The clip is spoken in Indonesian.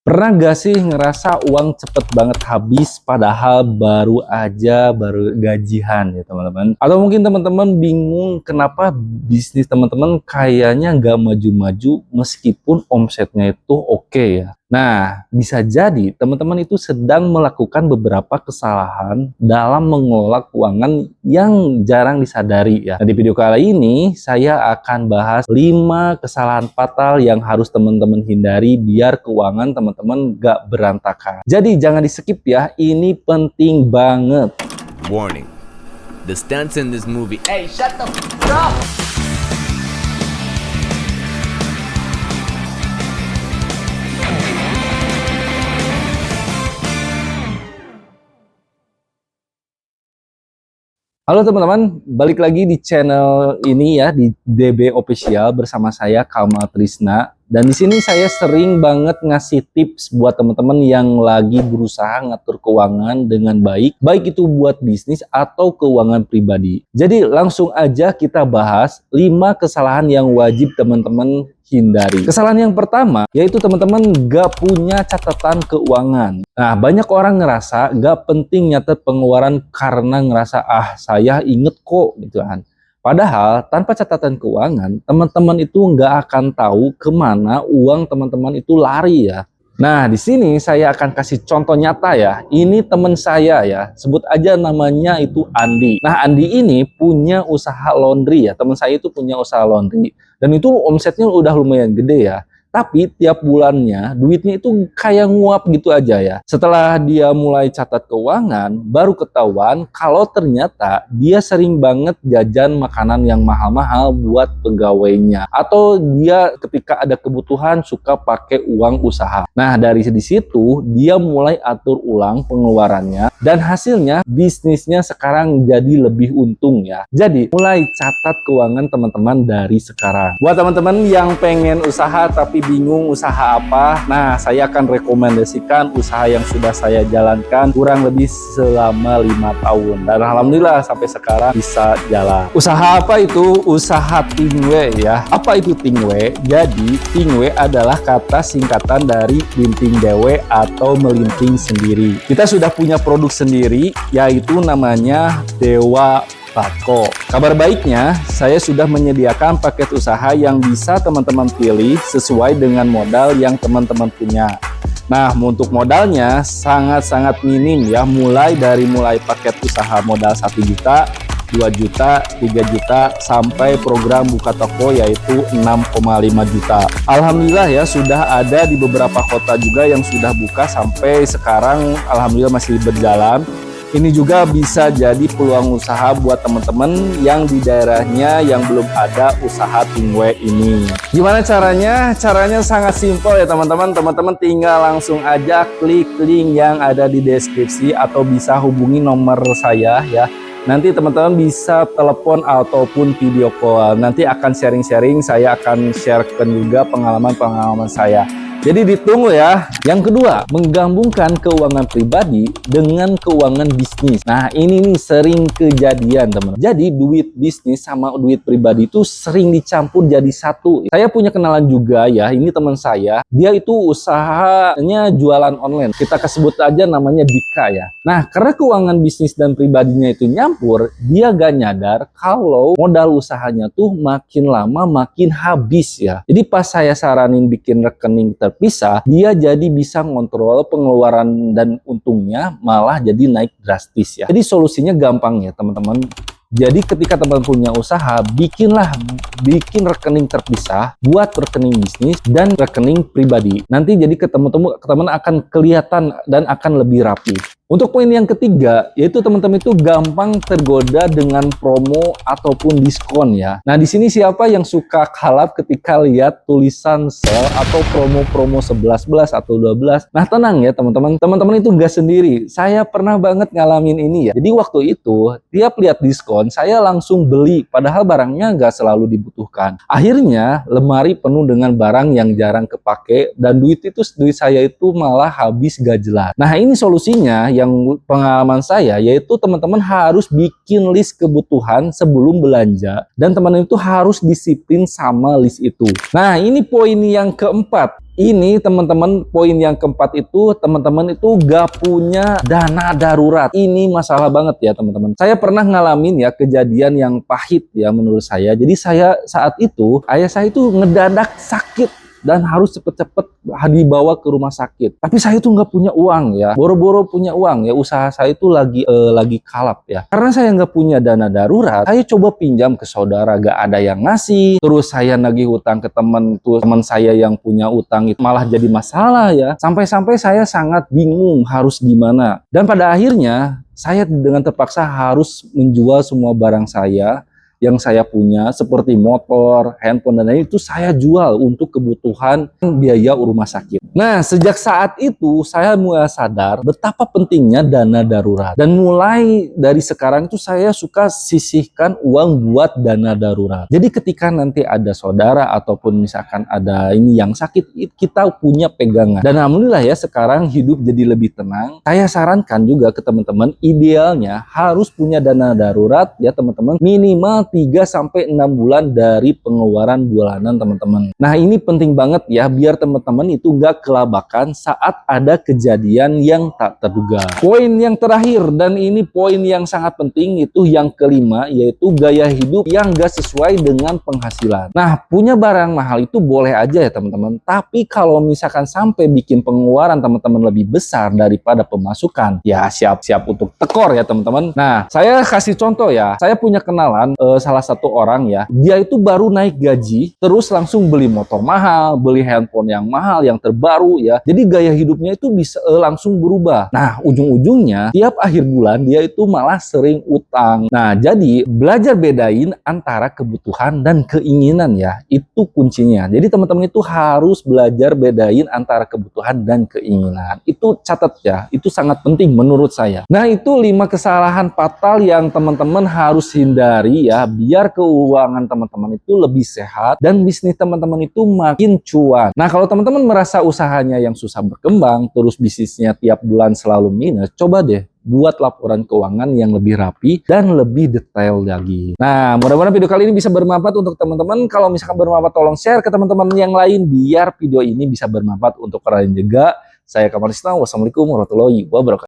Pernah gak sih ngerasa uang cepet banget habis padahal baru gajian ya teman-teman? Atau mungkin teman-teman bingung kenapa bisnis teman-teman kayaknya nggak maju-maju meskipun omsetnya itu oke ya. Nah, bisa jadi teman-teman itu sedang melakukan beberapa kesalahan dalam mengelola keuangan yang jarang disadari ya. Nah, di video kali ini saya akan bahas 5 kesalahan fatal yang harus teman-teman hindari biar keuangan teman-teman gak berantakan. Jadi jangan di-skip ya, ini penting banget. Warning. The stunts in this movie. Hey, shut the f up! Halo teman-teman, balik lagi di channel ini ya, di DB Official bersama saya Kamal Trisna. Dan di sini saya sering banget ngasih tips buat teman-teman yang lagi berusaha ngatur keuangan dengan baik, baik itu buat bisnis atau keuangan pribadi. Jadi langsung aja kita bahas 5 kesalahan yang wajib teman-teman hindari. Kesalahan yang pertama yaitu teman-teman gak punya catatan keuangan. Nah, banyak orang ngerasa gak penting nyatet pengeluaran karena ngerasa saya inget kok gitu kan. Padahal tanpa catatan keuangan, teman-teman itu nggak akan tahu kemana uang teman-teman itu lari ya. Nah, di sini saya akan kasih contoh nyata ya. Ini teman saya ya, sebut aja namanya itu Andi. Nah, Andi ini punya usaha laundry ya. Teman saya itu punya usaha laundry. Dan itu omsetnya udah lumayan gede ya. Tapi tiap bulannya duitnya itu kayak nguap gitu aja ya. Setelah dia mulai catat keuangan, baru ketahuan kalau ternyata dia sering banget jajan makanan yang mahal-mahal buat pegawainya. Atau dia ketika ada kebutuhan suka pakai uang usaha. Nah, dari situ dia mulai atur ulang pengeluarannya. Dan hasilnya bisnisnya sekarang jadi lebih untung ya. Jadi mulai catat keuangan teman-teman dari sekarang. Buat teman-teman yang pengen usaha tapi bingung usaha apa, nah saya akan rekomendasikan usaha yang sudah saya jalankan kurang lebih selama 5 tahun dan alhamdulillah sampai sekarang bisa jalan. Usaha apa itu? Usaha Tingwe ya. Apa itu Tingwe? Jadi Tingwe adalah kata singkatan dari linting dewe atau melinting sendiri. Kita sudah punya produk sendiri yaitu namanya Dewa Bako. Kabar baiknya, saya sudah menyediakan paket usaha yang bisa teman-teman pilih sesuai dengan modal yang teman-teman punya. Nah, untuk modalnya sangat-sangat minim ya, mulai paket usaha modal 1 juta, 2 juta, 3 juta, sampai program buka toko yaitu 6,5 juta. Alhamdulillah ya, sudah ada di beberapa kota juga yang sudah buka sampai sekarang, alhamdulillah masih berjalan. Ini juga bisa jadi peluang usaha buat teman-teman yang di daerahnya yang belum ada usaha Tingwe ini. Gimana caranya? Caranya sangat simpel ya teman-teman. Teman-teman tinggal langsung aja klik link yang ada di deskripsi atau bisa hubungi nomor saya ya. Nanti teman-teman bisa telepon ataupun video call. Nanti akan sharing-sharing, saya akan sharekan juga pengalaman-pengalaman saya. Jadi ditunggu ya. Yang kedua, menggabungkan keuangan pribadi dengan keuangan bisnis. Nah, ini nih sering kejadian, teman. Jadi duit bisnis sama duit pribadi itu sering dicampur jadi satu. Saya punya kenalan juga ya, ini teman saya. Dia itu usahanya jualan online. Kita sebut aja namanya Dika ya. Nah, karena keuangan bisnis dan pribadinya itu nyampur, dia gak nyadar kalau modal usahanya tuh makin lama makin habis ya. Jadi pas saya saranin bikin rekening terpisah, dia jadi bisa ngontrol pengeluaran dan untungnya malah jadi naik drastis ya. Jadi solusinya gampang ya teman-teman. Jadi ketika teman punya usaha, bikin rekening terpisah buat rekening bisnis dan rekening pribadi. Nanti jadi ke teman-teman akan kelihatan dan akan lebih rapi. Untuk poin yang ketiga, yaitu teman-teman itu gampang tergoda dengan promo ataupun diskon ya. Nah, di sini siapa yang suka kalap ketika lihat tulisan sale atau promo-promo 11 atau 12? Nah, tenang ya teman-teman. Teman-teman itu nggak sendiri. Saya pernah banget ngalamin ini ya. Jadi waktu itu, tiap lihat diskon, saya langsung beli. Padahal barangnya nggak selalu dibutuhkan. Akhirnya, lemari penuh dengan barang yang jarang kepake dan duit saya itu malah habis gak jelas. Nah, ini solusinya yang pengalaman saya, yaitu teman-teman harus bikin list kebutuhan sebelum belanja, dan teman-teman itu harus disiplin sama list itu. Nah, ini poin yang keempat. Ini teman-teman, poin yang keempat itu teman-teman itu gak punya dana darurat. Ini masalah banget ya teman-teman. Saya pernah ngalamin ya kejadian yang pahit ya menurut saya. Jadi saya saat itu, ayah saya itu ngedadak sakit dan harus cepet-cepet dibawa ke rumah sakit. Tapi saya tuh nggak punya uang ya, boro-boro punya uang ya. Usaha saya itu lagi kalap ya. Karena saya nggak punya dana darurat, saya coba pinjam ke saudara, gak ada yang ngasih. Terus saya nagih hutang ke teman saya yang punya utang itu malah jadi masalah ya. Sampai-sampai saya sangat bingung harus gimana. Dan pada akhirnya saya dengan terpaksa harus menjual semua barang saya yang saya punya seperti motor, handphone, dan lain itu saya jual untuk kebutuhan biaya rumah sakit. Nah, sejak saat itu saya mulai sadar betapa pentingnya dana darurat. Dan mulai dari sekarang itu saya suka sisihkan uang buat dana darurat. Jadi ketika nanti ada saudara ataupun misalkan ada ini yang sakit, kita punya pegangan. Dan alhamdulillah ya sekarang hidup jadi lebih tenang. Saya sarankan juga ke teman-teman, idealnya harus punya dana darurat ya teman-teman, minimal 3-6 bulan dari pengeluaran bulanan teman-teman. Nah, ini penting banget ya biar teman-teman itu nggak kelabakan saat ada kejadian yang tak terduga. Poin yang terakhir, dan ini poin yang sangat penting, itu yang kelima, yaitu gaya hidup yang nggak sesuai dengan penghasilan. Nah, punya barang mahal itu boleh aja ya teman-teman, tapi kalau misalkan sampai bikin pengeluaran teman-teman lebih besar daripada pemasukan, ya siap-siap untuk tekor ya teman-teman. Nah, saya kasih contoh ya, saya punya kenalan salah satu orang ya, dia itu baru naik gaji, terus langsung beli motor mahal, beli handphone yang mahal, yang terbaru ya. Jadi gaya hidupnya itu bisa langsung berubah. Nah, ujung-ujungnya tiap akhir bulan dia itu malah sering utang. Nah, jadi belajar bedain antara kebutuhan dan keinginan ya, itu kuncinya. Jadi teman-teman itu harus belajar bedain antara kebutuhan dan keinginan. Itu catat ya, itu sangat penting menurut saya. Nah, itu 5 kesalahan fatal yang teman-teman harus hindari ya, biar keuangan teman-teman itu lebih sehat dan bisnis teman-teman itu makin cuan. Nah, kalau teman-teman merasa usahanya yang susah berkembang, terus bisnisnya tiap bulan selalu minus, coba deh buat laporan keuangan yang lebih rapi dan lebih detail lagi. Nah, mudah-mudahan video kali ini bisa bermanfaat untuk teman-teman. Kalau misalkan bermanfaat, tolong share ke teman-teman yang lain biar video ini bisa bermanfaat untuk kalian juga. Saya Kamal Islam. Wassalamualaikum warahmatullahi wabarakatuh.